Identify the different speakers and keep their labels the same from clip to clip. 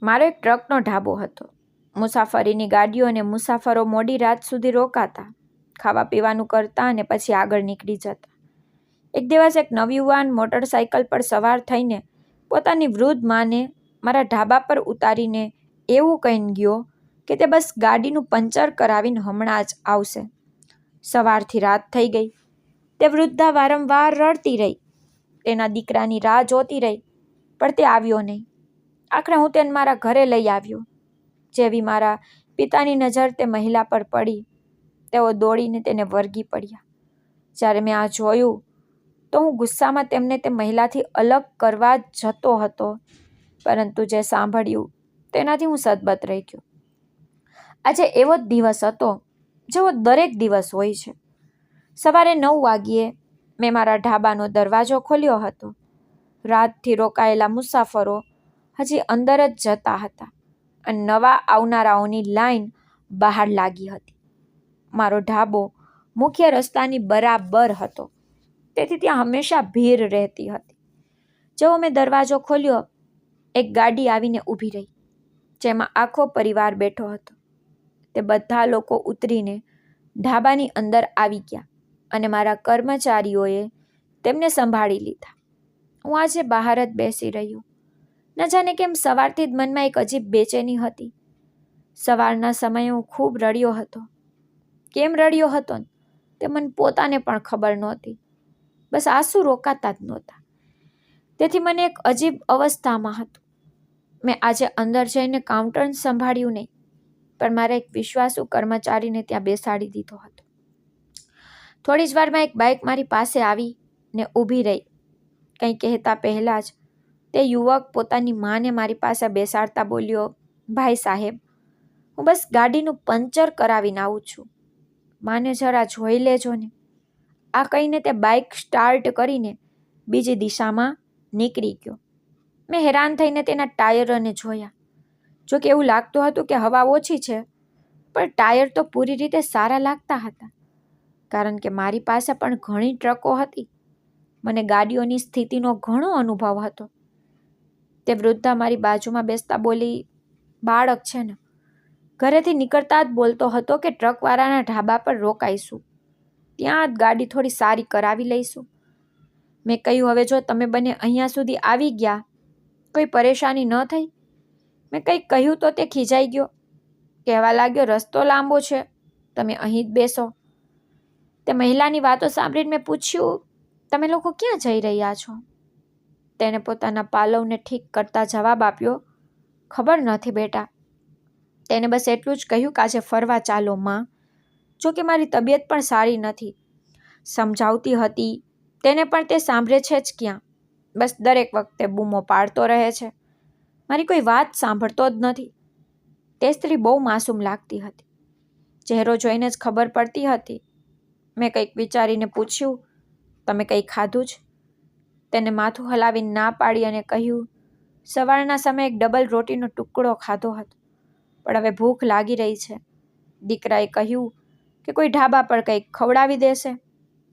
Speaker 1: મારો એક ટ્રકનો ઢાબો હતો. મુસાફરીની ગાડીઓ અને મુસાફરો મોડી રાત સુધી રોકાતા, ખાવા પીવાનું કરતા અને પછી આગળ નીકળી જતા. એક દિવસ એક નવયુવાન મોટરસાઇકલ પર સવાર થઈને પોતાની વૃદ્ધ માને મારા ઢાબા પર ઉતારીને એવું કહીને ગયો કે તે બસ ગાડીનું પંચર કરાવીને હમણાં જ આવશે. સવારથી રાત થઈ ગઈ. તે વૃદ્ધા વારંવાર રડતી રહી. તેના દીકરાની રાહ જોતી રહી, પણ તે આવ્યો નહીં. આખરે હું તેને મારા ઘરે લઈ આવ્યો. જેવી મારા પિતાની નજર તે મહિલા પર પડી, તેઓ દોડીને તેને વળગી પડ્યા. જ્યારે મેં આ જોયું તો હું ગુસ્સામાં તેમને તે મહિલાથી અલગ કરવા જ જતો હતો, પરંતુ જે સાંભળ્યું તેનાથી હું સદબત રહી ગયો. આજે એવો જ દિવસ હતો જેવો દરેક દિવસ હોય છે. સવારે 9 વાગ્યે મેં મારા ઢાબાનો દરવાજો ખોલ્યો હતો. રાતથી રોકાયેલા મુસાફરો હજી અંદર જ જતા હતા અને નવા આવનારાઓની લાઈન બહાર લાગી હતી. મારો ઢાબો મુખ્ય રસ્તાની બરાબર હતો, તેથી ત્યાં હંમેશા ભીડ રહેતી હતી. જેવો મેં દરવાજો ખોલ્યો, એક ગાડી આવીને ઊભી રહી, જેમાં આખો પરિવાર બેઠો હતો. તે બધા લોકો ઉતરીને ઢાબાની અંદર આવી ગયા અને મારા કર્મચારીઓએ તેમને સંભાળી લીધા. હું આજે બહાર જ બેસી રહ્યો. ન જાણે કેમ સવારથી જ મનમાં એક અજીબ બેચેની હતી. સવારના સમયે હું ખૂબ રડ્યો હતો. કેમ રડ્યો હતો તે મને પોતાને પણ ખબર નહોતી. બસ આંસુ રોકાતા જ નહોતા. તેથી મને એક અજીબ અવસ્થામાં હતું. મેં આજે અંદર જઈને કાઉન્ટર સંભાળ્યું નહીં, પણ મારા એક વિશ્વાસુ કર્મચારીને ત્યાં બેસાડી દીધો હતો. થોડી જ વારમાં એક બાઇક મારી પાસે આવીને ઊભી રહી. કંઈ કહેતા પહેલાં જ તે યુવક પોતાની માને મારી પાસે બેસાડતા બોલ્યો, ભાઈ સાહેબ, હું બસ ગાડીનું પંચર કરાવીને આવું છું. માને જરા જોઈ લેજો ને. આ કહીને તે બાઇક સ્ટાર્ટ કરીને બીજી દિશામાં નીકળી ગયો. મેં હેરાન થઈને તેના ટાયરોને જોયા. જો કે એવું લાગતું હતું કે હવા ઓછી છે, પણ ટાયર તો પૂરી રીતે સારા લાગતા હતા, કારણ કે મારી પાસે પણ ઘણી ટ્રકો હતી. મને ગાડીઓની સ્થિતિનો ઘણો અનુભવ હતો. તે વૃદ્ધા મારી બાજુમાં બેસતા બોલી, બાળક છે ને, ઘરેથી નીકળતા જ બોલતો હતો કે ટ્રકવાળાના ઢાબા પર રોકાઈશું, ત્યાં જ ગાડી થોડી સારી કરાવી લઈશું. મેં કહ્યું, હવે જો તમે બંને અહીંયા સુધી આવી ગયા, કોઈ પરેશાની ન થઈ? મેં કંઈક કહ્યું તો તે ખીજાઈ ગયો. કહેવા લાગ્યો, રસ્તો લાંબો છે, તમે અહીં જ બેસો. તે મહિલાની વાતો સાંભળીને મેં પૂછ્યું, તમે લોકો ક્યાં જઈ રહ્યા છો? તેને પોતાના પાલવને ઠીક કરતા જવાબ આપ્યો, ખબર નથી બેટા. તેને બસ એટલું જ કહ્યું કે આજે ફરવા ચાલો માં. જો કે મારી તબિયત પણ સારી નથી. સમજાવતી હતી તેને પણ તે સાંભળે છે જ ક્યાં. બસ દરેક વખતે બૂમો પાડતો રહે છે. મારી કોઈ વાત સાંભળતો જ નથી. તે સ્ત્રી બહુ માસૂમ લાગતી હતી. ચહેરો જોઈને જ ખબર પડતી હતી. મેં કંઈક વિચારીને પૂછ્યું, તમે કંઈ ખાધું જ? તેને માથું હલાવીને ના પાડી અને કહ્યું, સવારના સમયે એક ડબલ રોટીનો ટુકડો ખાધો હતો, પણ હવે ભૂખ લાગી રહી છે. દીકરાએ કહ્યું કે કોઈ ઢાબા પર કંઈક ખવડાવી દેશે.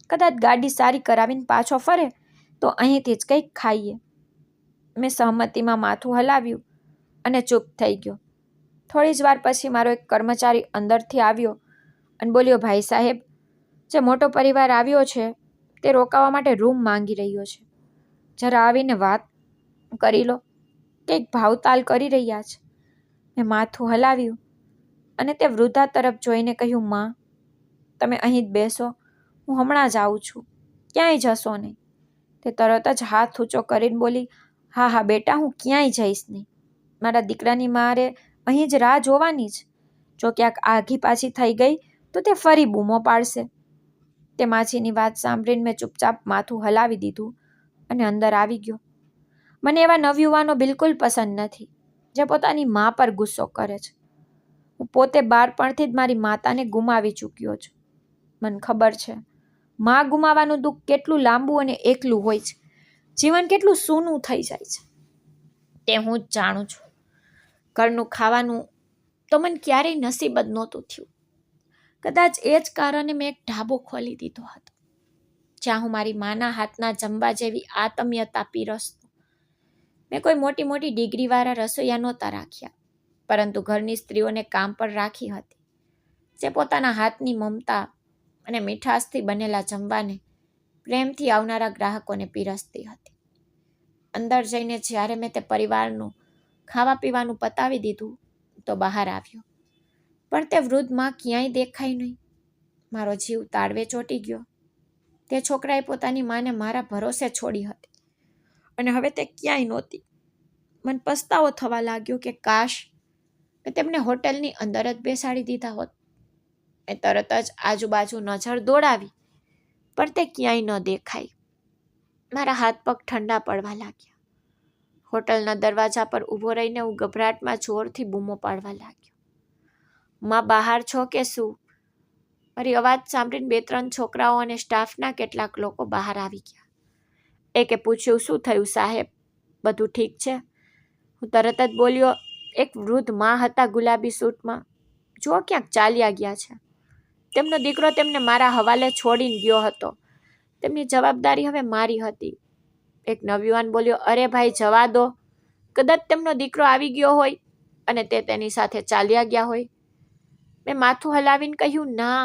Speaker 1: કદાચ ગાડી સારી કરાવીને પાછો ફરે તો અહીંથી જ કંઈક ખાઈએ. મેં સહમતીમાં માથું હલાવ્યું અને ચૂપ થઈ ગયો. થોડી જ વાર પછી મારો એક કર્મચારી અંદરથી આવ્યો અને બોલ્યો, ભાઈ સાહેબ, જે મોટો પરિવાર આવ્યો છે તે રોકાવા માટે રૂમ માંગી રહ્યો છે. જરા આવીને વાત કરી લો. કંઈક ભાવતાલ કરી રહ્યા છે. મેં માથું હલાવ્યું અને તે વૃદ્ધા તરફ જોઈને કહ્યું, માં, તમે અહીં જ બેસો, હું હમણાં જ આવું છું, ક્યાંય જશો નહીં. તે તરત જ હાથ ઊંચો કરીને બોલી, હા હા બેટા, હું ક્યાંય જઈશ નહીં. મારા દીકરાની મારે અહીં જ રાહ જોવાની જ. જો ક્યાંક આઘી પાછી થઈ ગઈ તો તે ફરી બૂમો પાડશે. તે માછીની વાત સાંભળીને મેં ચૂપચાપ માથું હલાવી દીધું અને અંદર આવી ગયો. મને એવા નવયુવાનો બિલકુલ પસંદ નથી જે પોતાની મા પર ગુસ્સો કરે છે. હું પોતે બાળપણથી જ મારી માતાને ગુમાવી ચૂક્યો છું. મને ખબર છે મા ગુમાવાનું દુઃખ કેટલું લાંબુ અને એકલું હોય છે. જીવન કેટલું સૂનું થઈ જાય છે તે હું જ જાણું છું. ઘરનું ખાવાનું તો મને ક્યારેય નસીબ જ નહોતું થયું. કદાચ એ જ કારણે મેં એક ઢાબો ખોલી દીધો હતો, જ્યાં હું મારી માના હાથના જમવા જેવી આત્મીયતા પીરસતો. મેં કોઈ મોટી મોટી ડિગ્રીવાળા રસોઈયા નહોતા રાખ્યા, પરંતુ ઘરની સ્ત્રીઓને કામ પર રાખી હતી, જે પોતાના હાથની મમતા અને મીઠાશથી બનેલા જમવાને પ્રેમથી આવનારા ગ્રાહકોને પીરસતી હતી. અંદર જઈને જ્યારે મેં તે પરિવારનું ખાવા પીવાનું પતાવી દીધું તો બહાર આવ્યો, પણ તે વૃદ્ધ માં ક્યાંય દેખાઈ નહીં. મારો જીવ તાળવે ચોંટી ગયો. તે છોકરાએ પોતાની માને મારા ભરોસે છોડી હતી અને હવે તે ક્યાંય નહોતી. મને પસ્તાવો થવા લાગ્યો કે કાશ મેં તેમને હોટલની અંદર જ બેસાડી દીધા હોત. મેં તરત જ આજુબાજુ નજર દોડાવી, પણ તે ક્યાંય ન દેખાઈ. મારા હાથ પગ ઠંડા પડવા લાગ્યા. હોટલના દરવાજા પર ઊભો રહીને હું ગભરાટમાં જોરથી બૂમો પાડવા લાગ્યો, માં બહાર છો કે શું? મારી અવાજ સાંભળીને 2-3 છોકરાઓ અને સ્ટાફના કેટલાક લોકો બહાર આવી ગયા. એકે પૂછ્યું, શું થયું સાહેબ, બધું ઠીક છે? હું તરત જ બોલ્યો, એક વૃદ્ધ માં હતા ગુલાબી સૂટમાં, જુઓ ક્યાંક ચાલ્યા ગયા છે. તેમનો દીકરો તેમને મારા હવાલે છોડીને ગયો હતો. તેમની જવાબદારી હવે મારી હતી. એક નવયુવાન બોલ્યો, અરે ભાઈ જવા દો, કદાચ તેમનો દીકરો આવી ગયો હોય અને તે તેની સાથે ચાલ્યા ગયા હોય. મેં માથું હલાવીને કહ્યું, ના,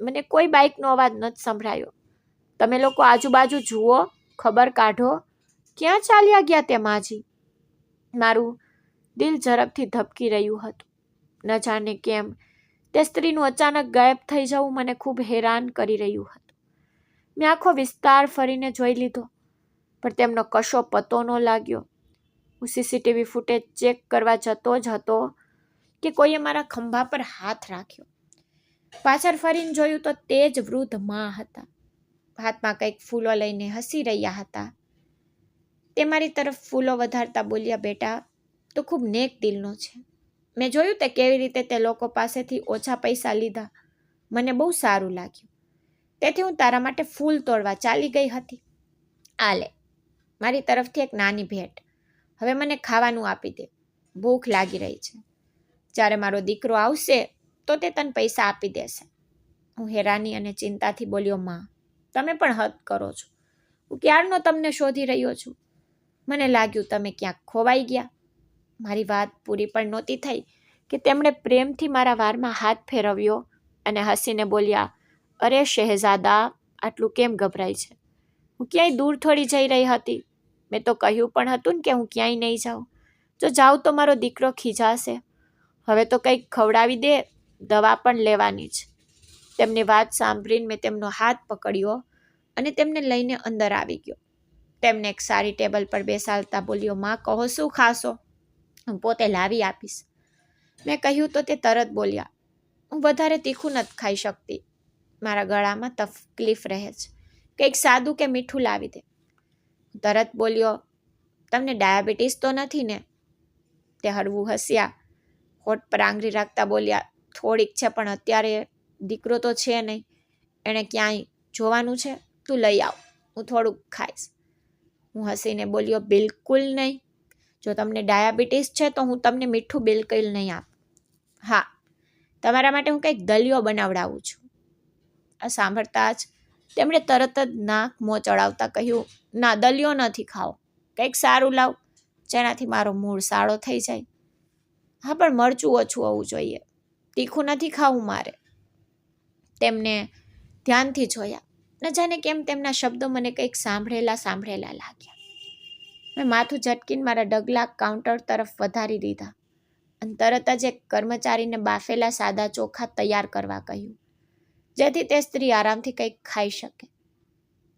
Speaker 1: મને કોઈ બાઇકનો અવાજ નથી સંભળાયો. તમે લોકો આજુબાજુ જુઓ, ખબર કાઢો, ક્યાં ચાલ્યા ગયા તે માજી? મારું દિલ ઝડપથી ધબકી રહ્યું હતું. ન જાણે કેમ તે સ્ત્રીનું અચાનક ગાયબ થઈ જવું મને ખૂબ હેરાન કરી રહ્યું હતું. મેં આખો વિસ્તાર ફરીને જોઈ લીધો, પણ તેમનો કશો પતો ન લાગ્યો. હું સીસીટીવી ફૂટેજ ચેક કરવા જતો જ હતો કે કોઈએ મારા ખંભા પર હાથ રાખ્યો. પાછળ ફરીને જોયું તો તે જ વૃદ્ધ માં હતા. હાથમાં કંઈક ફૂલો લઈને હસી રહ્યા હતા. તે મારી તરફ ફૂલો વધારતા બોલ્યા, બેટા, તું ખૂબ નેક દિલનો છે. મેં જોયું તે કેવી રીતે તે લોકો પાસેથી ઓછા પૈસા લીધા. મને બહુ સારું લાગ્યું. તેથી હું તારા માટે ફૂલ તોડવા ચાલી ગઈ હતી. આ લે, મારી તરફથી એક નાની ભેટ. હવે મને ખાવાનું આપી દે, ભૂખ લાગી રહી છે. જ્યારે મારો દીકરો આવશે તો તે તને પૈસા આપી દેશે. હું હેરાની અને ચિંતાથી બોલ્યો, માં, તમે પણ હદ કરો છો. હું ક્યારનો તમને શોધી રહ્યો છું. મને લાગ્યું તમે ક્યાંક ખોવાઈ ગયા. મારી વાત પૂરી પણ નહોતી થઈ કે તેમણે પ્રેમથી મારા વારમાં હાથ ફેરવ્યો અને હસીને બોલ્યા, અરે શહેઝાદા, આટલું કેમ ગભરાય છે? હું ક્યાંય દૂર થોડી જઈ રહી હતી. મેં તો કહ્યું પણ હતું ને કે હું ક્યાંય નહીં જાઉં. જો જાઉં તો મારો દીકરો ખીજાશે. હવે તો કંઈક ખવડાવી દે, દવા પણ લેવાની છે. તેમની વાત સાંભળીને મેં તેમનો હાથ પકડ્યો અને તેમને લઈને અંદર આવી ગયો. તેમને એક સારી ટેબલ પર બેસાડતા બોલ્યો, માં, કહો શું ખાશો? હું પોતે લાવી આપીશ. મેં કહ્યું તો તે તરત બોલ્યા, હું વધારે તીખું નથી ખાઈ શકતી. મારા ગળામાં તકલીફ રહે છે. કંઈક સાદું કે મીઠું લાવી દે. તરત બોલ્યો, તમને ડાયાબિટીસ તો નથી ને? તે હળવું હસ્યા. હોઠ પર આંગળી રાખતા બોલ્યા, થોડીક છે, પણ અત્યારે દીકરો તો છે નહીં. એણે ક્યાંય જોવાનું છે, તું લઈ આવ, હું થોડુંક ખાઈશ. હું હસીને બોલ્યો, બિલકુલ નહીં. જો તમને ડાયાબિટીસ છે તો હું તમને મીઠું બિલકુલ નહીં આપું. હા, તમારા માટે હું કંઈક દલિયો બનાવડાવું છું. આ સાંભળતા જ તેમણે તરત જ નાક મોં ચડાવતા કહ્યું, ના, દલિયો નથી ખાવો. કંઈક સારું લાવ, જેનાથી મારો મૂળ સાળો થઈ જાય. હા, પણ મરચું ઓછું હોવું જોઈએ. તીખું નથી ખાવું મારે. તેમને ધ્યાનથી જોયા. ન જાણે કેમ તેમના શબ્દો મને કંઈક સાંભળેલા લાગ્યા. મેં માથું ઝટકીને મારા ડગલા કાઉન્ટર તરફ વધારી દીધા અને તરત જ એક કર્મચારીને બાફેલા સાદા ચોખા તૈયાર કરવા કહ્યું, જેથી તે સ્ત્રી આરામથી કંઈક ખાઈ શકે.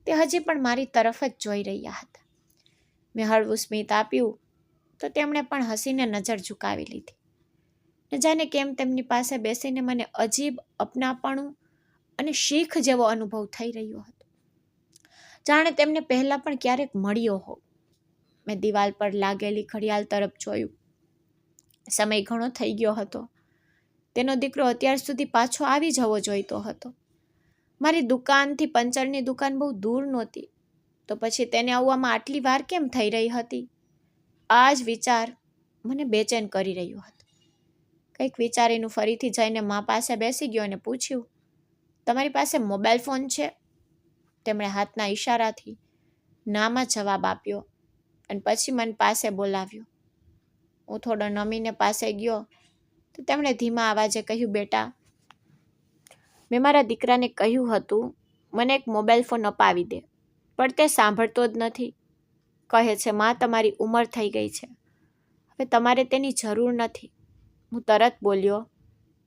Speaker 1: તે હજી પણ મારી તરફ જ જોઈ રહ્યા હતા. મેં હળવું સ્મિત આપ્યું તો તેમણે પણ હસીને નજર ઝુકાવી લીધી. ન જાણે કેમ તેમની પાસે બેસીને મને અજીબ અપનાપણું અને શીખ જેવો અનુભવ થઈ રહ્યો હતો, જાણે તેમને પહેલાં પણ ક્યારેક મળ્યો હોવ. મેં દિવાલ પર લાગેલી ઘડિયાળ તરફ જોયું. સમય ઘણો થઈ ગયો હતો. તેનો દીકરો અત્યાર સુધી પાછો આવી જવો જોઈતો હતો. મારી દુકાનથી પંચરની દુકાન બહુ દૂર નહોતી, તો પછી તેને આવવામાં આટલી વાર કેમ થઈ રહી હતી? આ જ વિચાર મને બેચેન કરી રહ્યો હતો. કંઈક વિચારીને ફરીથી જઈને મા પાસે બેસી ગયો અને પૂછ્યું, તમારી પાસે મોબાઈલ ફોન છે? તેમણે હાથના ઈશારાથી નામાં જવાબ આપ્યો.
Speaker 2: અને પછી મને પાસે બોલાવ્યો. હું થોડો નમીને પાસે ગયો તો તેમણે ધીમા અવાજે કહ્યું, બેટા, મેં મારા દીકરાને કહ્યું હતું મને એક મોબાઈલ ફોન અપાવી દે, પણ તે સાંભળતો જ નથી. કહે છે, માં, તમારી ઉંમર થઈ ગઈ છે, હવે તમારે તેની જરૂર નથી. હું તરત બોલ્યો,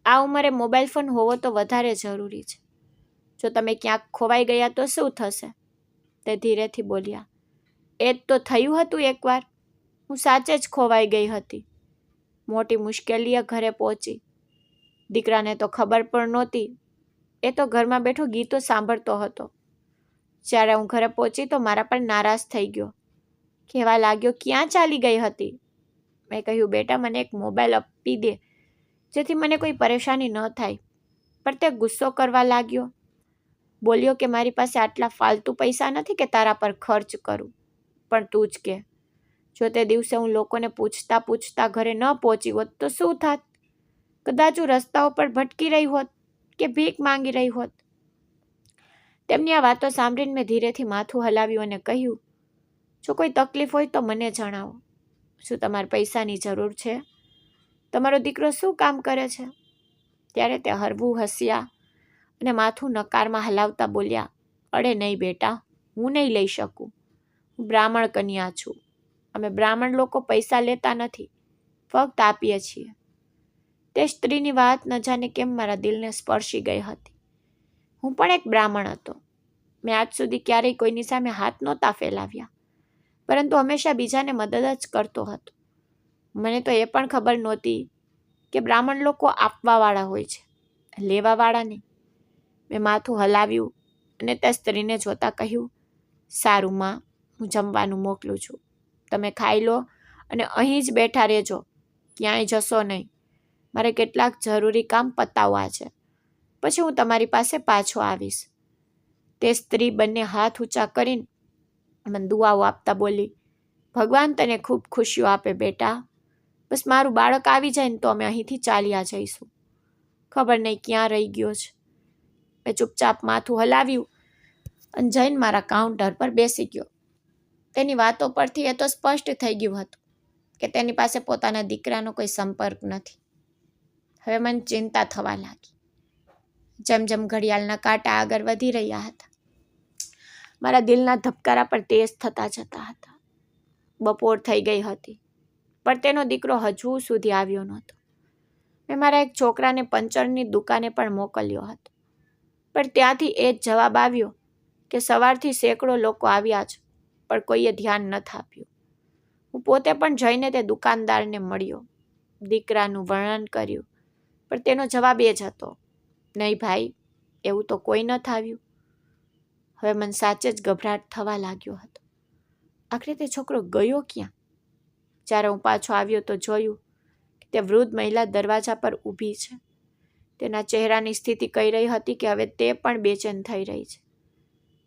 Speaker 2: આ ઉંમરે મોબાઈલ ફોન હોવો તો વધારે જરૂરી છે. જો તમે ક્યાંક ખોવાઈ ગયા તો શું થશે? તે ધીરેથી બોલ્યા, એ જ તો થયું હતું એકવાર. હું સાચે જ ખોવાઈ ગઈ હતી. મોટી મુશ્કેલીએ ઘરે પહોંચી. દીકરાને તો ખબર પણ નહોતી. એ તો ઘરમાં બેઠો ગીતો સાંભળતો હતો. જ્યારે હું ઘરે પહોંચી તો મારા પર નારાજ થઈ ગયો. કહેવા લાગ્યો, ક્યાં ચાલી ગઈ હતી? મેં કહ્યું, બેટા, મને એક મોબાઈલ આપી દે જેથી મને કોઈ પરેશાની ન થાય. પણ તે ગુસ્સો કરવા લાગ્યો. બોલ્યો કે મારી પાસે આટલા ફાલતુ પૈસા નથી કે તારા પર ખર્ચ કરું. પણ તું જ કે, જો તે દિવસે હું લોકોને પૂછતા ઘરે ન પહોંચી હોત તો શું થાત? કદાચ હું રસ્તાઓ પર ભટકી રહી હોત કે ભીખ માંગી રહી હોત. તેમની આ વાતો સાંભળીને મેં ધીરેથી માથું હલાવ્યું અને કહ્યું, જો કોઈ તકલીફ હોય તો મને જણાવો. શું તમારે પૈસાની જરૂર છે? તમારો દીકરો શું કામ કરે છે? ત્યારે તે હળવું હસ્યા અને માથું નકારમાં હલાવતા બોલ્યા, અરે નહીં બેટા, હું નહીં લઈ શકું. હું બ્રાહ્મણ કન્યા છું. અમે બ્રાહ્મણ લોકો પૈસા લેતા નથી, ફક્ત આપીએ છીએ. તે સ્ત્રીની વાત ન જાણે કેમ મારા દિલને સ્પર્શી ગઈ હતી. હું પણ એક બ્રાહ્મણ હતો. મેં આજ સુધી ક્યારેય કોઈની સામે હાથ નહોતા ફેલાવ્યા, પરંતુ હંમેશા બીજાને મદદ જ કરતો હતો. મને તો એ પણ ખબર નહોતી કે બ્રાહ્મણ લોકો આપવાવાળા હોય છે, લેવાવાળા નહીં. મેં માથું હલાવ્યું અને તે સ્ત્રીને જોતા કહ્યું, સારું માં, હું જમવાનું મોકલું છું. તમે ખાઈ લો અને અહીં જ બેઠા રહેજો, ક્યાંય જશો નહીં. મારે કેટલાક જરૂરી કામ પતાવવા છે, પછી હું તમારી પાસે પાછો આવીશ. તે સ્ત્રી બંને હાથ ઊંચા કરીને મને દુઆઓ આપતા બોલી, ભગવાન તને ખૂબ ખુશીઓ આપે બેટા. બસ મારું બાળક આવી જાય ને તો અમે અહીંથી ચાલ્યા જઈશું. ખબર નહીં ક્યાં રહી ગયો છે. મેં ચૂપચાપ માથું હલાવ્યું અને જઈને મારા કાઉન્ટર પર બેસી ગયો. તેની વાતો પરથી એ તો સ્પષ્ટ થઈ ગયું હતું કે તેની પાસે પોતાના દીકરાનો કોઈ સંપર્ક નથી. હવે મને ચિંતા થવા લાગી. જેમ જેમ ઘડિયાળના કાંટા આગળ વધી રહ્યા હતા, મારા દિલના ધબકારા પર તેજ થતા જતા હતા. બપોર થઈ ગઈ હતી, પણ તેનો દીકરો હજુ સુધી આવ્યો નહોતો. મેં મારા એક છોકરાને પંચરની દુકાને પણ મોકલ્યો હતો, પણ ત્યાંથી એ જ જવાબ આવ્યો કે સવારથી સેંકડો લોકો આવ્યા છે, પણ કોઈએ ધ્યાન નથી આપ્યું. હું પોતે પણ જઈને તે દુકાનદારને મળ્યો, દીકરાનું વર્ણન કર્યું, પણ તેનો જવાબ એ જ હતો, નહીં ભાઈ, એવું તો કોઈ નથી આવ્યું. હવે મને સાચે જ ગભરાટ થવા લાગ્યો હતો. આખરે તે છોકરો ગયો ક્યાં? જ્યારે હું પાછો આવ્યો તો જોયું કે તે વૃદ્ધ મહિલા દરવાજા પર ઊભી છે. તેના ચહેરાની સ્થિતિ કહી રહી હતી કે હવે તે પણ બેચેન થઈ રહી છે.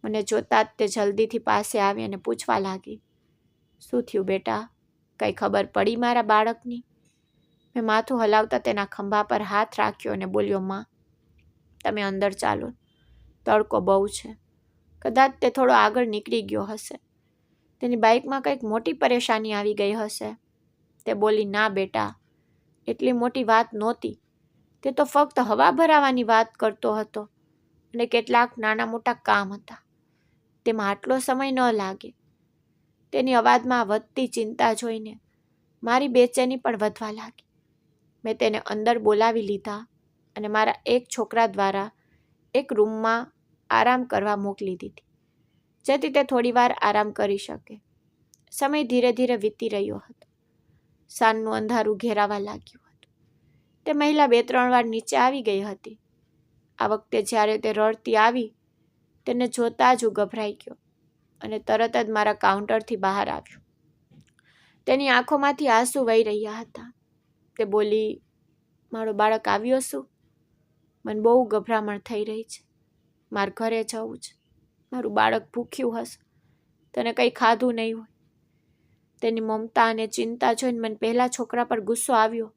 Speaker 2: મને જોતા જ તે જલ્દીથી પાસે આવી અને પૂછવા લાગી, શું થયું બેટા? કંઈ ખબર પડી મારા બાળકની? મેં માથું હલાવતા તેના ખંભા પર હાથ રાખ્યો અને બોલ્યો, માં, તમે અંદર ચાલો, તડકો બહુ છે. કદાચ તે થોડો આગળ નીકળી ગયો હશે. તેની બાઇકમાં કંઈક મોટી પરેશાની આવી ગઈ હશે. તે બોલી, ના બેટા, એટલી મોટી વાત નહોતી. તે તો ફક્ત હવા ભરાવાની વાત કરતો હતો અને કેટલાક નાના મોટા કામ હતા. તેમાં આટલો સમય ન લાગે. તેની અવાજમાં વધતી ચિંતા જોઈને મારી બેચેની પણ વધવા લાગી. મેં તેને અંદર બોલાવી લીધા અને મારા એક છોકરા દ્વારા એક રૂમમાં આરામ કરવા મોકલી દીધી, જેથી તે થોડીવાર આરામ કરી શકે. સમય ધીરે ધીરે વીતી રહ્યો હતો. સાંજનું અંધારું ઘેરાવા લાગ્યું હતું. તે મહિલા 2-3 વાર નીચે આવી ગઈ હતી. આ વખતે જ્યારે તે રડતી આવી, તેને જોતા જ હું ગભરાઈ ગયો અને તરત જ મારા કાઉન્ટરથી બહાર આવ્યો. તેની આંખોમાંથી આંસુ વહી રહ્યા હતા. તે બોલી, મારો બાળક આવ્યો શું? મને બહુ ગભરામણ થઈ રહી છે. મારે ઘરે જવું છે. મારું બાળક ભૂખ્યું હશે, તને કંઈ ખાધું નહીં હોય. તેની મમતા અને ચિંતા જોઈને મને પહેલા છોકરા પર ગુસ્સો આવ્યો.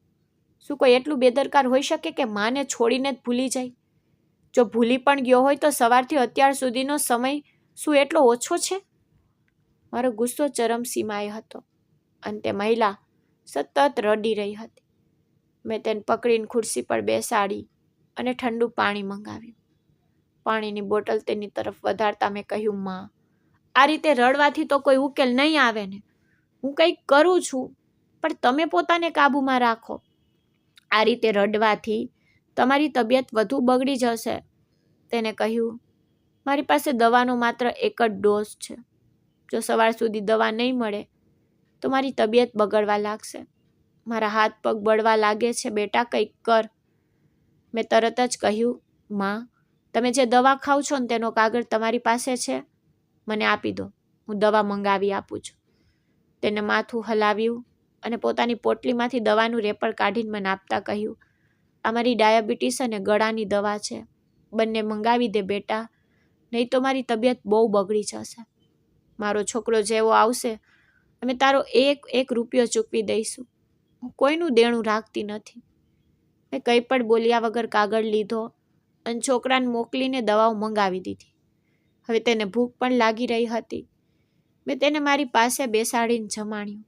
Speaker 2: શું કોઈ એટલું બેદરકાર હોઈ શકે કે માને છોડીને જ ભૂલી જાય? જો ભૂલી પણ ગયો હોય તો સવારથી અત્યાર સુધીનો સમય શું એટલો ઓછો છે? મારો ગુસ્સો ચરમસીમાએ હતો અને તે મહિલા સતત રડી રહી હતી. મેં તેને પકડીને ખુરશી પર બેસાડી અને ઠંડુ પાણી મંગાવ્યું. પાણીની બોટલ તેની તરફ વધારતા મેં કહ્યું, માં, આ રીતે રડવાથી તો કોઈ ઉકેલ નહીં આવે ને. હું કંઈક કરું છું, પણ તમે પોતાને કાબૂમાં રાખો. આ રીતે રડવાથી તમારી તબિયત વધુ બગડી જશે. તેને કહ્યું, મારી પાસે દવાનો માત્ર એક જ ડોઝ છે. જો સવાર સુધી દવા નહીં મળે તો મારી તબિયત બગડવા લાગશે. મારા હાથ પગ બળવા લાગે છે. બેટા, કંઈક કર. મેં તરત જ કહ્યું, માં, તમે જે દવા ખાવ છો ને તેનો કાગળ તમારી પાસે છે? મને આપી દો, હું દવા મંગાવી આપું છું. તેને માથું હલાવ્યું અને પોતાની પોટલીમાંથી દવાનું રેપર કાઢીને મને આપતા કહ્યું, આ મારી ડાયાબિટીસ અને ગળાની દવા છે. બંને મંગાવી દે બેટા, નહીં તો મારી તબિયત બહુ બગડી જશે. મારો છોકરો જેવો આવશે અમે તારો એક રૂપિયો ચૂકવી દઈશું. હું કોઈનું દેણું રાખતી નથી. મેં કંઈ પણ બોલ્યા વગર કાગળ લીધો અને છોકરાને મોકલીને દવાઓ મંગાવી દીધી. હવે તેને ભૂખ પણ લાગી રહી હતી. મેં તેને મારી પાસે બેસાડીને જમાડ્યું.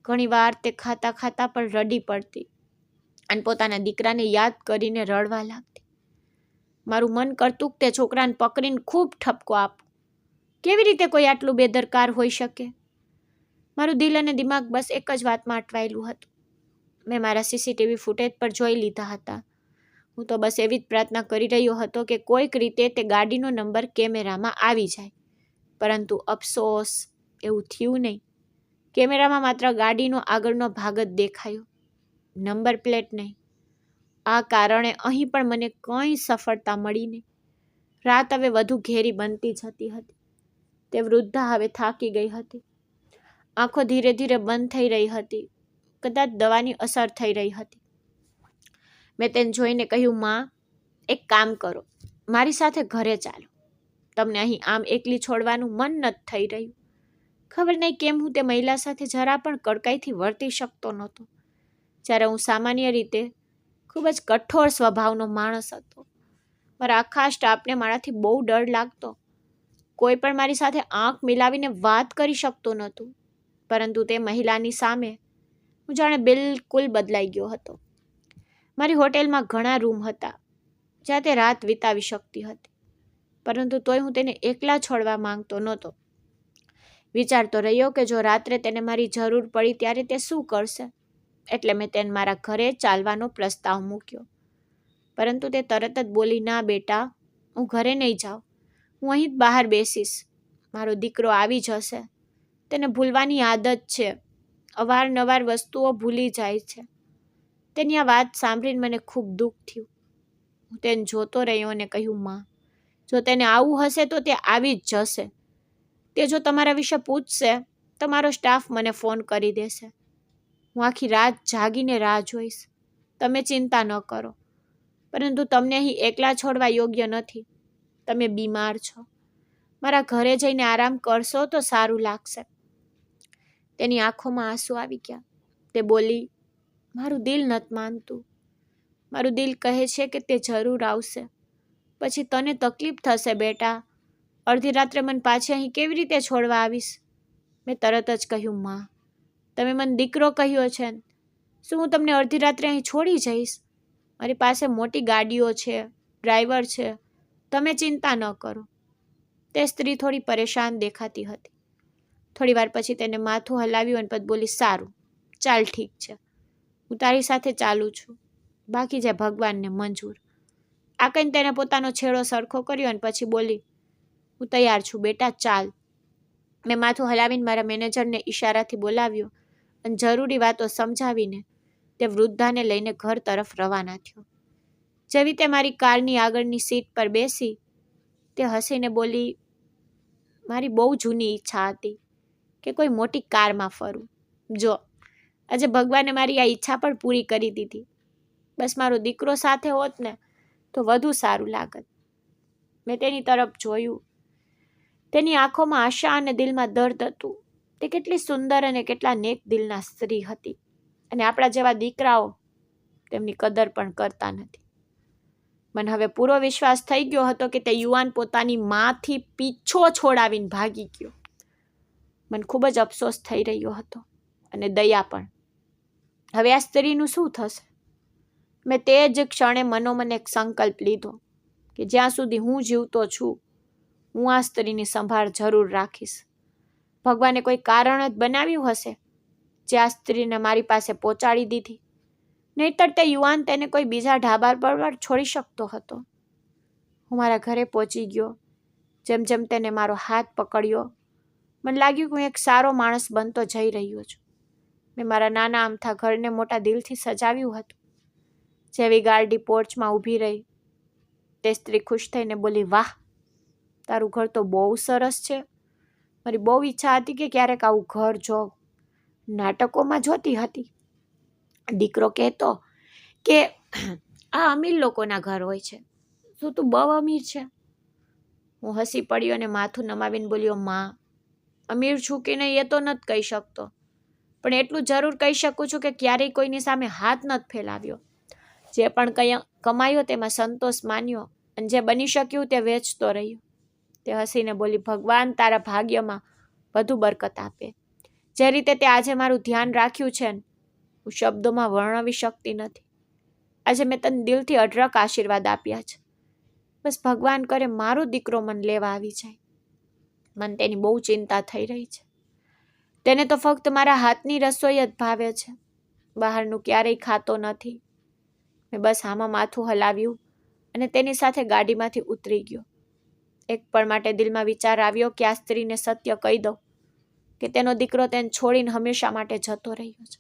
Speaker 2: ઘણીવાર તે ખાતા ખાતા પણ રડી પડતી અને પોતાના દીકરાને યાદ કરીને રડવા લાગતી. મારું મન કરતું તે છોકરાને પકડીને ખૂબ ઠપકો આપું. કેવી રીતે કોઈ આટલું બેદરકાર હોઈ શકે? મારું દિલ અને દિમાગ બસ એક જ વાતમાં અટવાયેલું હતું. મેં મારા સીસીટીવી ફૂટેજ પર જોઈ લીધા હતા. હું તો બસ એવી જ પ્રાર્થના કરી રહ્યો હતો કે કોઈક રીતે તે ગાડીનો નંબર કેમેરામાં આવી જાય. પરંતુ અફસોસ, એવું થયું નહીં. કેમેરામાં માત્ર ગાડીનો આગળનો ભાગ જ દેખાયો, નંબર પ્લેટ નહીં. આ કારણે અહીં પણ મને કંઈ સફળતા મળી નહીં. રાત હવે વધુ ઘેરી બનતી જતી હતી. તે વૃદ્ધા હવે થાકી ગઈ હતી. આંખો ધીરે ધીરે બંધ થઈ રહી હતી. કદાચ દવાની અસર થઈ રહી હતી. મેં તેને જોઈને કહ્યું, માં, એક કામ કરો, મારી સાથે ઘરે ચાલો. તમને અહીં આમ એકલી છોડવાનું મન નથી થઈ રહ્યું. ખબર નહીં કેમ હું તે મહિલા સાથે જરા પણ કડકાઈથી વર્તી શકતો નહોતો. જ્યારે હું સામાન્ય રીતે ખૂબ જ કઠોર સ્વભાવનો માણસ હતો. મારા આખા સ્ટાફને મારાથી બહુ ડર લાગતો. કોઈ પણ મારી સાથે આંખ મિલાવીને વાત કરી શકતો નહોતું. પરંતુ તે મહિલાની સામે હું જાણે બિલકુલ બદલાઈ ગયો હતો. મારી હોટેલમાં ઘણા રૂમ હતા જ્યાં તે રાત વિતાવી શકતી હતી. પરંતુ તોય હું તેને એકલા છોડવા માંગતો નહોતો. વિચારતો રહ્યો કે જો રાત્રે તેને મારી જરૂર પડી ત્યારે તે શું કરશે. એટલે મેં તેને મારા ઘરે ચાલવાનો પ્રસ્તાવ મૂક્યો. પરંતુ તે તરત જ બોલી, ના બેટા, હું ઘરે નહીં જાઉં. હું અહીં જ બહાર બેસીશ. મારો દીકરો આવી જશે. તેને ભૂલવાની આદત છે. અવારનવાર વસ્તુઓ ભૂલી જાય છે. તેની આ વાત સાંભળીને મને ખૂબ દુઃખ થયું. હું તેને જોતો રહ્યો અને કહ્યું, માં, જો તેને આવું હશે તો તે આવી જ જશે. તે જો તમારા વિશે પૂછશે તો મારો સ્ટાફ મને ફોન કરી દેશે. હું આખી રાત જાગીને રાહ જોઈશ. તમે ચિંતા ન કરો. પરંતુ તમને અહીં એકલા છોડવા યોગ્ય નથી. તમે બીમાર છો. મારા ઘરે જઈને આરામ કરશો તો સારું લાગશે. તેની આંખોમાં આંસુ આવી ગયા. તે બોલી, મારું દિલ નથી માનતું. મારું દિલ કહે છે કે તે જરૂર આવશે. પછી તને તકલીફ થશે બેટા. અડધી રાત્રે મને પાછી અહીં કેવી રીતે છોડવા આવીશ? મેં તરત જ કહ્યું, માં, તમે મને દીકરો કહ્યો છે ને, શું હું તમને અડધી રાત્રે અહીં છોડી જઈશ? મારી પાસે મોટી ગાડીઓ છે, ડ્રાઈવર છે. તમે ચિંતા ન કરો. તે સ્ત્રી થોડી પરેશાન દેખાતી હતી. થોડી વાર પછી તેને માથું હલાવ્યું અને પછી બોલી, સારું, ચાલ, ઠીક છે, હું તારી સાથે ચાલું છું. બાકી જે ભગવાનને મંજૂર. આ કહીને તેને પોતાનો છેડો સરખો કર્યો અને પછી બોલી, હું તૈયાર છું બેટા, ચાલ. મેં માથું હલાવીને મારા મેનેજરને ઈશારાથી બોલાવ્યો અને જરૂરી વાતો સમજાવીને તે વૃદ્ધાને લઈને ઘર તરફ રવાના થયો. જેવી તે મારી કારની આગળની સીટ પર બેસી, તે હસીને બોલી, મારી બહુ જૂની ઈચ્છા હતી કે કોઈ મોટી કારમાં ફરું. જો, આજે ભગવાને મારી આ ઈચ્છા પણ પૂરી કરી દીધી. બસ મારો દીકરો સાથે હોત ને તો વધુ સારું લાગત. મેં તેની તરફ જોયું. તેની આંખોમાં આશા અને દિલમાં દર્દ હતું. તે કેટલી સુંદર અને કેટલા નેક દિલના સ્ત્રી હતી. અને આપણા જેવા દીકરાઓ તેમની કદર પણ કરતા નથી. મને હવે પૂરો વિશ્વાસ થઈ ગયો હતો કે તે યુવાન પોતાની માંથી પીછો છોડાવીને ભાગી ગયો. મને ખૂબ જ અફસોસ થઈ રહ્યો હતો અને દયા પણ. હવે આ સ્ત્રીનું શું થશે? મેં તે જ ક્ષણે મનોમન એક સંકલ્પ લીધો કે જ્યાં સુધી હું જીવતો છું હું આ સ્ત્રીની સંભાળ જરૂર રાખીશ. ભગવાને કોઈ કારણ જ બનાવ્યું હશે જે આ સ્ત્રીને મારી પાસે પહોંચાડી દીધી, નહીતર તે યુવાન તેને કોઈ બીજા ઢાબા પર છોડી શકતો હતો. હું મારા ઘરે પહોંચી ગયો. જેમ જેમ તેને મારો હાથ પકડ્યો મને લાગ્યું કે હું એક સારો માણસ બનતો જઈ રહ્યો છું. મેં મારા નાના અમથા ઘરને મોટા દિલથી સજાવ્યું હતું. જેવી ગાડી પોર્ચમાં ઊભી રહી તે સ્ત્રી ખુશ થઈને બોલી, વાહ, તારું ઘર તો બહુ સરસ છે. મારી બહુ ઈચ્છા હતી કે ક્યારેક આવું ઘર જોઉં. નાટકોમાં જોતી હતી. દીકરો કહેતો કે આ અમીર લોકોના ઘર હોય છે, શું તું બહુ અમીર છે? હું હસી પડ્યો અને માથું નમાવીને બોલ્યો, માં, અમીર છું કે નહીં એ તો નથી કહી શકતો, પણ એટલું જરૂર કહી શકું છું કે ક્યારેય કોઈની સામે હાથ નથી ફેલાવ્યો. જે પણ કંઈ કમાયો તેમાં સંતોષ માન્યો અને જે બની શક્યું તે વેચતો રહ્યો. તે હસીને બોલી, ભગવાન તારા ભાગ્યમાં વધુ બરકત આપે. જે રીતે તે આજે મારું ધ્યાન રાખ્યું છે ને, હું શબ્દોમાં વર્ણવી શકતી નથી. આજે મેં તને દિલથી અઢળક આશીર્વાદ આપ્યા છે. બસ ભગવાન કરે મારો દીકરો મને લેવા આવી જાય. મને તેની બહુ ચિંતા થઈ રહી છે. તેને તો ફક્ત મારા હાથની રસોઈ જ ભાવે છે, બહારનું ક્યારેય ખાતો નથી. મેં બસ આમાં માથું હલાવ્યું અને તેની સાથે ગાડીમાંથી ઉતરી ગયો. એક પળ માટે દિલમાં વિચાર આવ્યો કે આ સ્ત્રીને સત્ય કહી દઉં કે તેનો દીકરો તેને છોડીને હંમેશા માટે જતો રહ્યો છે.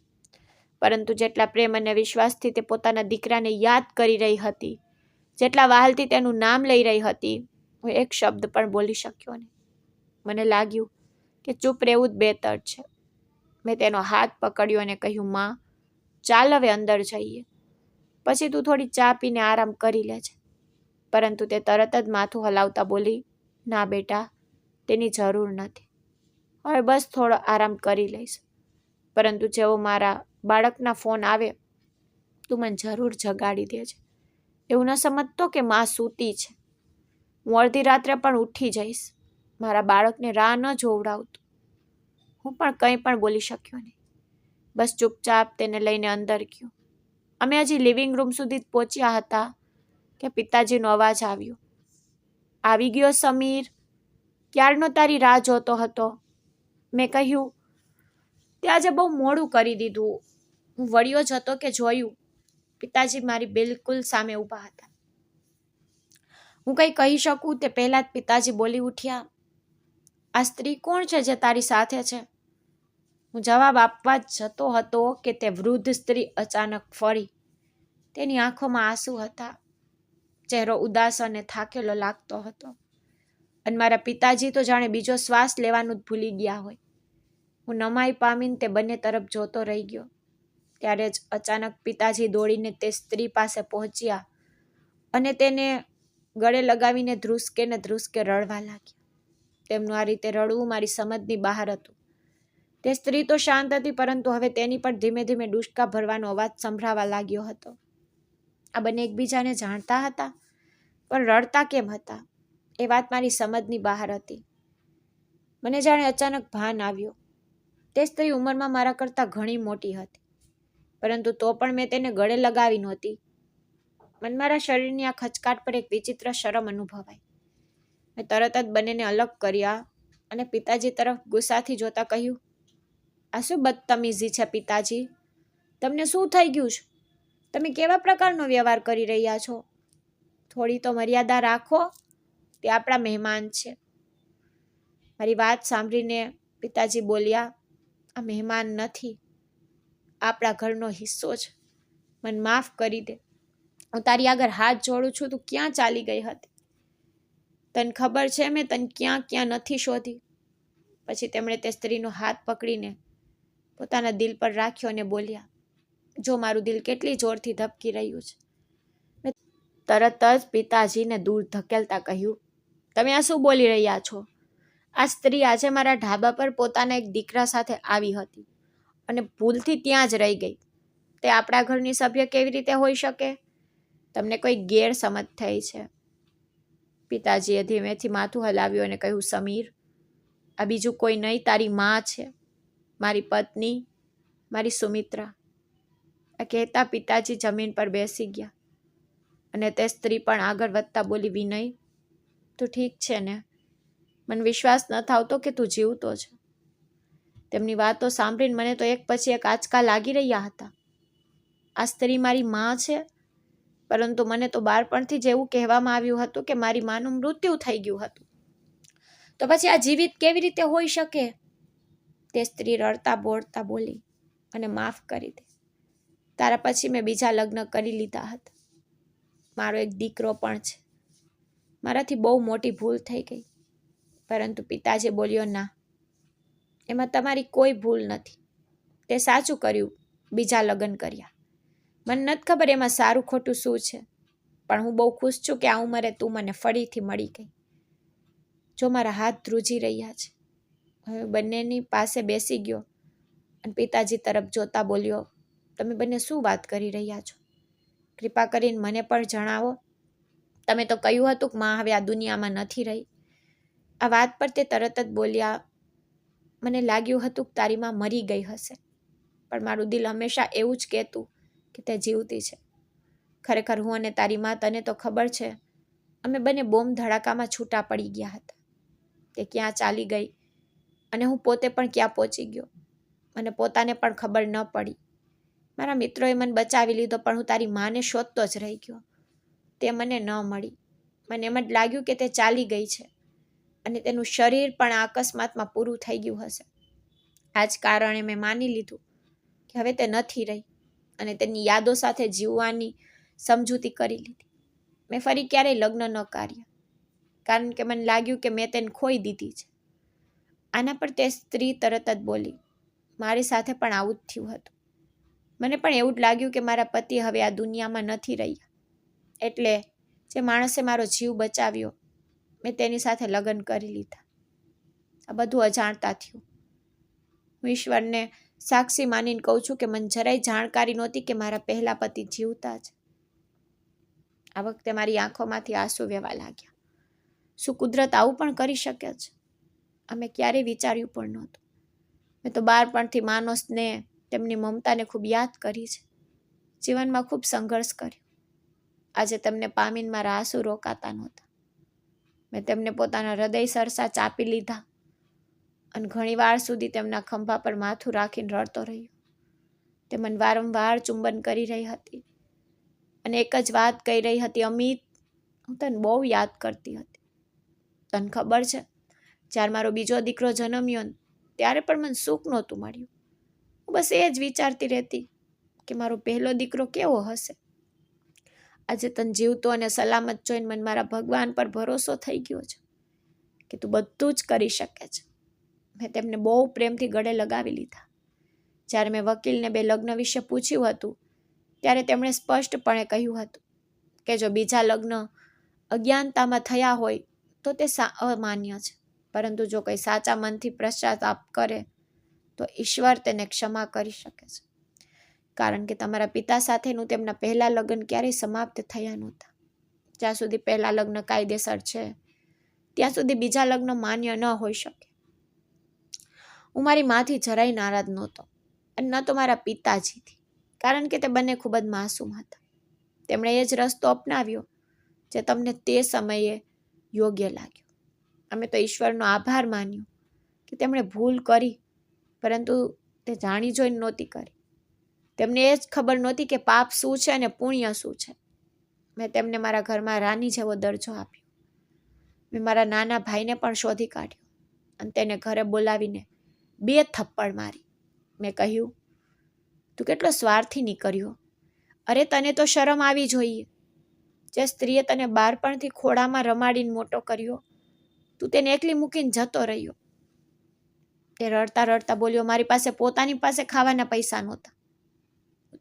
Speaker 2: પરંતુ જેટલા પ્રેમ અને વિશ્વાસથી તે પોતાના દીકરાને યાદ કરી રહી હતી, જેટલા વહાલથી તેનું નામ લઈ રહી હતી, હું એક શબ્દ પણ બોલી શક્યો નહીં. મને લાગ્યું કે ચૂપ રહેવું જ બહેતર છે. મેં તેનો હાથ પકડ્યો અને કહ્યું, માં, ચાલ હવે અંદર જઈએ. પછી તું થોડી ચા પીને આરામ કરી લેજે. પરંતુ તે તરત જ માથું હલાવતા બોલી, ના બેટા, તેની જરૂર નથી. હવે બસ થોડો આરામ કરી લઈશ. પરંતુ જેવો મારા બાળકના ફોન આવે તું મને જરૂર જગાડી દેજે. એવું ન સમજતો કે માં સૂતી છે. હું અડધી રાત્રે પણ ઉઠી જઈશ. મારા બાળકને રાહ ન જોવડાવતું. હું પણ કંઈ પણ બોલી શક્યો નહીં. બસ ચૂપચાપ તેને લઈને અંદર ગયો. અમે હજી લિવિંગ રૂમ સુધી જ પહોંચ્યા હતા કે પિતાજીનો અવાજ આવ્યો, આવી ગયો સમીર, ક્યારનો તારી રાહ જોતો હતો. મેં કહ્યું, તે આજે બહુ મોડું કરી દીધું. હું વળ્યો જ હતો કે જોયું પિતાજી મારી બિલકુલ સામે ઊભા હતા. હું કંઈ કહી શકું તે પહેલા જ પિતાજી બોલી ઉઠ્યા, આ સ્ત્રી કોણ છે જે તારી સાથે છે? હું જવાબ આપવા જ જતો હતો કે તે વૃદ્ધ સ્ત્રી અચાનક ફરી. તેની આંખોમાં આંસુ હતા. ચહેરો ઉદાસ અને થાકેલો લાગતો હતો. અને મારા પિતાજી તો જાણે બીજો શ્વાસ લેવાનું જ ભૂલી ગયા હોય. હું નમાઈ પામીને તે બંને તરફ જોતો રહી ગયો. ત્યારે જ અચાનક પિતાજી દોડીને તે સ્ત્રી પાસે પહોંચ્યા અને તેને ગળે લગાવીને ધ્રુસકે ને ધ્રુસકે રડવા લાગ્યા. તેમનું આ રીતે રડવું મારી સમજની બહાર હતું. તે સ્ત્રી તો શાંત હતી, પરંતુ હવે તેની પર ધીમે ધીમે ડૂસકા ભરવાનો અવાજ સંભળાવા લાગ્યો હતો. આ બંને એકબીજાને જાણતા હતા, પણ રડતા કેમ હતા એ વાત મારી સમજની બહાર હતી. મને જાણે અચાનક ભાન આવ્યો. તે સ્ત્રી ઉંમરમાં મારા કરતાં ઘણી મોટી હતી, પરંતુ તો પણ મેં તેને ગળે લગાવી નહોતી. મને મારા શરીરની આ ખચકાટ પર એક વિચિત્ર શરમ અનુભવાઈ. મેં તરત જ બંનેને અલગ કર્યા અને પિતાજી તરફ ગુસ્સાથી જોતા કહ્યું, આ શું બદતમીઝી છે પિતાજી? તમને શું થઈ ગયું છે? તમે કેવા પ્રકારનો વ્યવહાર કરી રહ્યા છો? થોડી તો મર્યાદા રાખો. તે આપણા મહેમાન છે. મારી વાત સાંભળીને પિતાજી બોલ્યા, આ મહેમાન નથી, આપણા ઘરનો હિસ્સો છે. મને માફ કરી દે. હું તારી આગળ હાથ જોડું છું. તું ક્યાં ચાલી ગઈ હતી? તને ખબર છે મેં તને ક્યાં ક્યાં નથી શોધી? પછી તેમણે તે સ્ત્રીનો હાથ પકડીને પોતાના દિલ પર રાખ્યો અને બોલ્યા, જો મારું દિલ કેટલી જોરથી ધબકી રહ્યું છે. મેં તરત જ પિતાજીને દૂર ધકેલતા કહ્યું, તમે આ શું બોલી રહ્યા છો? આ સ્ત્રી આજે મારા ઢાબા પર પોતાના એક દીકરા સાથે આવી હતી અને ભૂલથી ત્યાં જ રહી ગઈ. તે આપણા ઘરની સભ્ય કેવી રીતે હોઈ શકે? તમને કોઈ ગેરસમજ થઈ છે. પિતાજીએ ધીમેથી માથું હલાવ્યું અને કહ્યું, સમીર, આ બીજું કોઈ નહીં, તારી માં છે, મારી પત્ની, મારી સુમિત્રા. આ કહેતા પિતાજી જમીન પર બેસી ગયા અને તે સ્ત્રી પણ આગળ વધતા બોલી, વિનય, તું ઠીક છે ને? મને વિશ્વાસ ન થાવતો કે તું જીવતો છે. તેમની વાતો સાંભળીને મને તો એક પછી એક આંચકા લાગી રહ્યા હતા. આ સ્ત્રી મારી માં છે, પરંતુ મને તો બાળપણથી જ એવું કહેવામાં આવ્યું હતું કે મારી માનું મૃત્યુ થઈ ગયું હતું. તો પછી આ જીવિત કેવી રીતે હોઈ શકે? તે સ્ત્રી રડતા બોલતા બોલી, અને માફ કરી દે, તારા પછી મેં બીજા લગ્ન કરી લીધા હતા. મારો એક દીકરો પણ છે. મારાથી બહુ મોટી ભૂલ થઈ ગઈ. પરંતુ પિતાજી બોલ્યો, ના, એમાં તમારી કોઈ ભૂલ નથી. તે સાચું કર્યું, બીજા લગ્ન કર્યા. મને નથી ખબર એમાં સારું ખોટું શું છે, પણ હું બહુ ખુશ છું કે આ ઉંમરે તું મને ફરીથી મળી ગઈ. જો મારા હાથ ધ્રુજી રહ્યા છે. હવે બંનેની પાસે બેસી ગયો અને પિતાજી તરફ જોતા બોલ્યો, તમે બંને શું વાત કરી રહ્યા છો? કૃપા કરીને મને પણ જણાવો. તમે તો કહ્યું હતું કે માં હવે આ દુનિયામાં નથી રહી. આ વાત પર તે તરત જ બોલ્યા, મને લાગ્યું હતું કે તારી માં મરી ગઈ હશે, પણ મારું દિલ હંમેશા એવું જ કહેતું કે તે જીવતી છે. ખરેખર હું અને તારી માં, તને તો ખબર છે, અમે બંને બોમ્બ ધડાકામાં છૂટા પડી ગયા હતા. તે ક્યાં ચાલી ગઈ અને હું પોતે પણ ક્યાં પહોંચી ગયો, મને પોતાને પણ ખબર ન પડી. મારા મિત્રોએ મને બચાવી લીધો, પણ હું તારી માને શોધતો જ રહી ગયો. તે મને ન મળી. મને એમ જ લાગ્યું કે તે ચાલી ગઈ છે અને તેનું શરીર પણ આ અકસ્માતમાં પૂરું થઈ ગયું હશે. આ જ કારણે મેં માની લીધું કે હવે તે નથી રહી અને તેની યાદો સાથે જીવવાની સમજૂતી કરી લીધી. મેં ફરી ક્યારેય લગ્ન ન કર્યા, કારણ કે મને લાગ્યું કે મેં તેને ખોઈ દીધી છે. આના પર તે સ્ત્રી તરત જ બોલી, મારી સાથે પણ આવું જ થયું હતું. મને પણ એવું જ લાગ્યું કે મારા પતિ હવે આ દુનિયામાં નથી રહ્યા, એટલે જે માણસે મારો જીવ બચાવ્યો, મેં તેની સાથે લગ્ન કરી લીધા. આ બધું અજાણતા થયું. હું ઈશ્વરને સાક્ષી માનીને કહું છું કે મને જરાય જાણકારી નહોતી કે મારા પહેલા પતિ જીવતા છે. આ વખતે મારી આંખોમાંથી આંસુ વહેવા લાગ્યા. શું કુદરત આવું પણ કરી શકે છે? અમે ક્યારેય વિચાર્યું પણ નહોતું. મેં તો બાળપણથી માનો સ્નેહ, તેમની મમતાને ખૂબ યાદ કરી છે. જીવનમાં ખૂબ સંઘર્ષ કર્યો. આજે તેમને પામીને મારા આંસુ રોકાતા નહોતા. મેં તેમને પોતાના હૃદય સરસા ચાપી લીધા અને ઘણી વાર સુધી તેમના ખંભા પર માથું રાખીને રડતો રહ્યો. તે મને વારંવાર ચુંબન કરી રહી હતી અને એક જ વાત કહી રહી હતી, અમિત, હું તને બહુ યાદ કરતી હતી. તને ખબર છે, જ્યારે મારો બીજો દીકરો જન્મ્યો ને ત્યારે પણ મને સુખ નહોતું મળ્યું. હું બસ એ જ વિચારતી રહેતી કે મારો પહેલો દીકરો કેવો હશે. આજે તને જીવતો અને સલામત જોઈને મને મારા ભગવાન પર ભરોસો થઈ ગયો છે કે તું બધું જ કરી શકે છે. મેં તેમને બહુ પ્રેમથી ગળે લગાવી લીધા. જ્યારે મેં વકીલને 2 લગ્ન વિશે પૂછ્યું હતું, ત્યારે તેમણે સ્પષ્ટપણે કહ્યું હતું કે જો બીજા લગ્ન અજ્ઞાનતામાં થયા હોય તો તે અમાન્ય છે, પરંતુ જો કોઈ સાચા મનથી પશ્ચાતાપ કરે તો ઈશ્વર તેને ક્ષમા કરી શકે છે. કારણ કે તમારા પિતા સાથેનું તેમના પહેલા લગ્ન ક્યારેય સમાપ્ત થયા નહોતા. જ્યાં સુધી પહેલા લગ્ન કાયદેસર છે, ત્યાં સુધી બીજા લગ્ન માન્ય ન હોઈ શકે. હું મારી માંથી જરાય નારાજ નહોતો અને ન તો મારા પિતાજીથી, કારણ કે તે બંને ખૂબ જ માસૂમ હતા. તેમણે એ જ રસ્તો અપનાવ્યો જે તમને તે સમયે યોગ્ય લાગ્યો. અમે તો ઈશ્વરનો આભાર માન્યો કે તેમણે ભૂલ કરી, પરંતુ તે જાણી જોઈને નહોતી કરી. તેમને એ જ ખબર નહોતી કે પાપ શું છે અને પુણ્ય શું છે. મેં તેમને મારા ઘરમાં રાની જેવો દરજ્જો આપ્યો. મેં મારા નાના ભાઈને પણ શોધી કાઢ્યો અને તેને ઘરે બોલાવીને 2 થપ્પડ મારી. મેં કહ્યું, તું કેટલો સ્વાર્થી નીકળ્યો. અરે, તને તો શરમ આવી જોઈએ. જે સ્ત્રીએ તને બાળપણથી ખોળામાં રમાડીને મોટો કર્યો, તું તેને એકલી મૂકીને જતો રહ્યો. તે રડતા રડતા બોલ્યો, મારી પાસે પોતાની પાસે ખાવાના પૈસા નહોતા,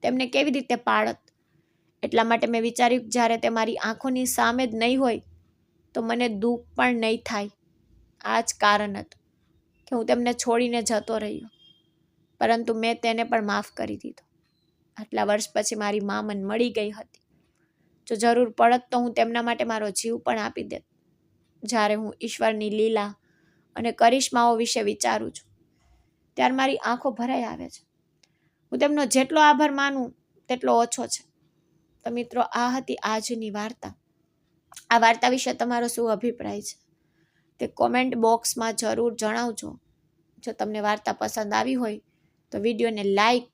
Speaker 2: તેમને કેવી રીતે પાળત. એટલા માટે મેં વિચાર્યું કે જ્યારે તે મારી આંખોની સામે જ નહીં હોય તો મને દુઃખ પણ નહીં થાય. આ જ કારણ હતું કે હું તેમને છોડીને જતો રહ્યો, પરંતુ મેં તેને પણ માફ કરી દીધો. આટલા વર્ષ પછી મારી મા મને મળી ગઈ હતી. જો જરૂર પડત તો હું તેમના માટે મારો જીવ પણ આપી દેત. જ્યારે હું ઈશ્વરની લીલા અને કરિશ્માઓ વિશે વિચારું છું ત્યારે મારી આંખો ભરાઈ આવે છે. હું તેમનો જેટલો આભાર માનું તેટલો ઓછો છે. તો મિત્રો, આ હતી આજની વાર્તા. આ વાર્તા વિશે તમારો શું અભિપ્રાય છે તે કોમેન્ટ બોક્સમાં જરૂર જણાવજો. જો તમને વાર્તા પસંદ આવી હોય તો વિડીયોને લાઈક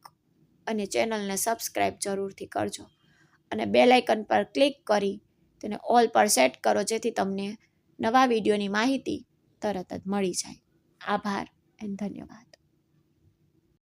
Speaker 2: અને ચેનલને સબસ્ક્રાઈબ જરૂરથી કરજો અને બેલ આઇકન પર ક્લિક કરી તેને ઓલ પર સેટ કરો, જેથી તમને નવા વિડીયોની માહિતી તરત જ મળી જાય. આભાર અને ધન્યવાદ.